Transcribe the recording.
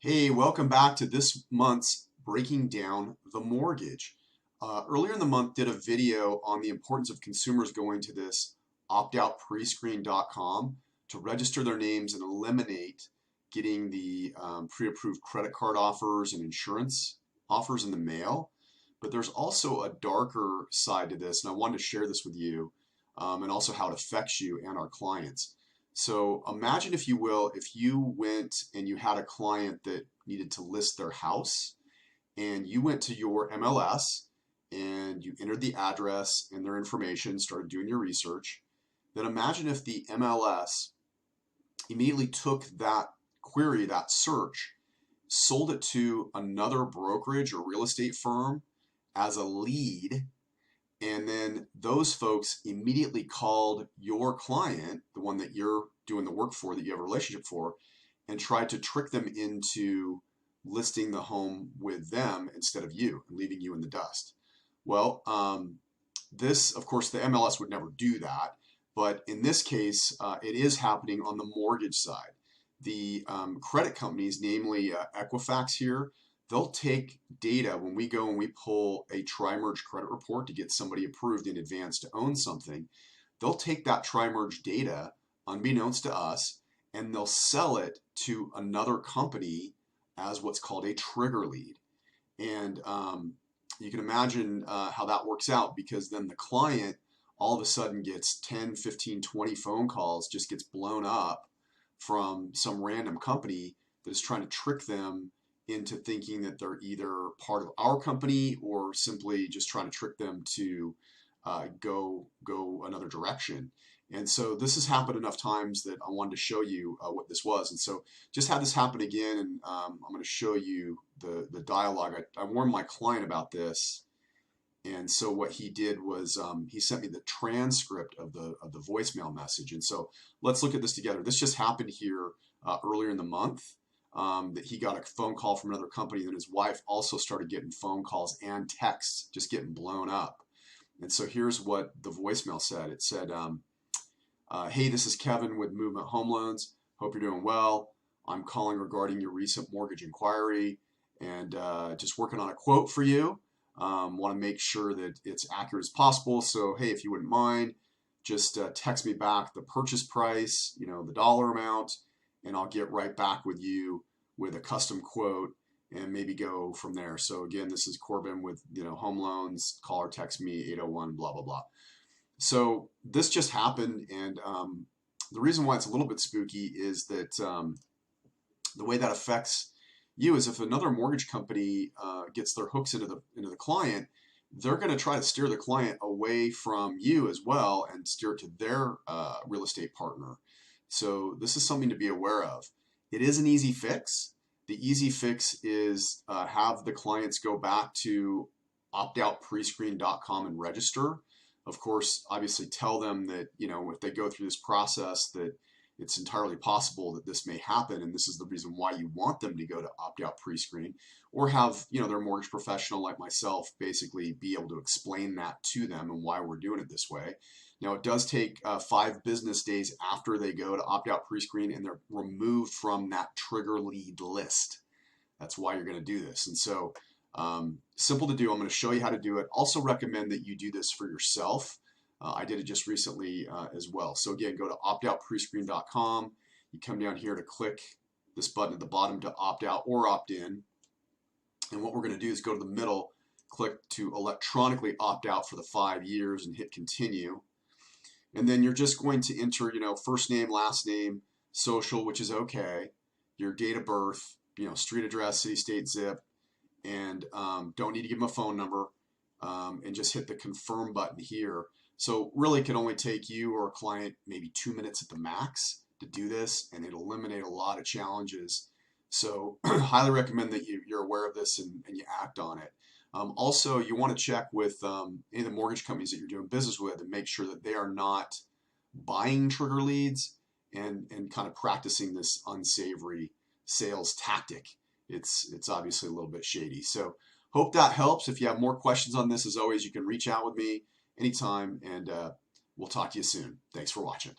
Hey, welcome back to this month's Breaking Down the Mortgage. Earlier in the month, did a video on the importance of consumers going to this optoutprescreen.com to register their names and eliminate getting the pre-approved credit card offers and insurance offers in the mail. But there's also a darker side to this, and I wanted to share this with you, and also how it affects you and our clients. So imagine, if you will, if you went and you had a client that needed to list their house and you went to your MLS and you entered the address and their information, started doing your research. Then imagine if the MLS immediately took that query, that search, sold it to another brokerage or real estate firm as a lead, and then those folks immediately called your client, the one that you're doing the work for, that you have a relationship for, and tried to trick them into listing the home with them instead of you and leaving you in the dust. Well, this, of course, the MLS would never do that. But in this case, it is happening on the mortgage side. The credit companies, namely Equifax here, they'll take data when we go and we pull a tri-merge credit report to get somebody approved in advance to own something. They'll take that tri-merge data, unbeknownst to us, and they'll sell it to another company as what's called a trigger lead. And you can imagine how that works out, because then the client all of a sudden gets 10, 15, 20 phone calls, just gets blown up from some random company that is trying to trick them into thinking that they're either part of our company or simply just trying to trick them to go another direction. And so this has happened enough times that I wanted to show you what this was. And so just had this happen again, and I'm going to show you the dialogue. I warned my client about this, and so what he did was he sent me the transcript of the voicemail message. And so let's look at this together. This just happened here earlier in the month. That he got a phone call from another company, then his wife also started getting phone calls and texts, just getting blown up. And so here's what the voicemail said. It said, hey, this is Kevin with Movement Home Loans. Hope you're doing well. I'm calling regarding your recent mortgage inquiry, and just working on a quote for you. Want to make sure that it's accurate as possible. So, hey, if you wouldn't mind, just text me back the purchase price, the dollar amount, and I'll get right back with you with a custom quote and maybe go from there. So again, this is Corbin with Home Loans. Call or text me 801 blah blah blah. So this just happened, and the reason why it's a little bit spooky is that the way that affects you is if another mortgage company gets their hooks into the client, they're going to try to steer the client away from you as well and steer it to their real estate partner. So this is something to be aware of. It is an easy fix. The easy fix is have the clients go back to optoutprescreen.com and register. Of course, obviously tell them that, if they go through this process, that it's entirely possible that this may happen, and this is the reason why you want them to go to Opt-Out Prescreen, or have, their mortgage professional like myself basically be able to explain that to them and why we're doing it this way. Now, it does take 5 business days after they go to Opt-Out Prescreen and they're removed from that trigger lead list. That's why you're going to do this. And so simple to do. I'm going to show you how to do it. Also recommend that you do this for yourself. I did it just recently as well. So again, go to optoutprescreen.com. You come down here to click this button at the bottom to opt out or opt in. And what we're going to do is go to the middle, click to electronically opt out for the 5 years, and hit continue. And then you're just going to enter, first name, last name, social, which is okay, your date of birth, street address, city, state, zip, and don't need to give them a phone number, and just hit the confirm button here. So really it can only take you or a client maybe 2 minutes at the max to do this, and it'll eliminate a lot of challenges. So highly recommend that you're aware of this and you act on it. Also, you want to check with any of the mortgage companies that you're doing business with and make sure that they are not buying trigger leads and kind of practicing this unsavory sales tactic. It's obviously a little bit shady. So hope that helps. If you have more questions on this, as always, you can reach out with me anytime, and we'll talk to you soon. Thanks for watching.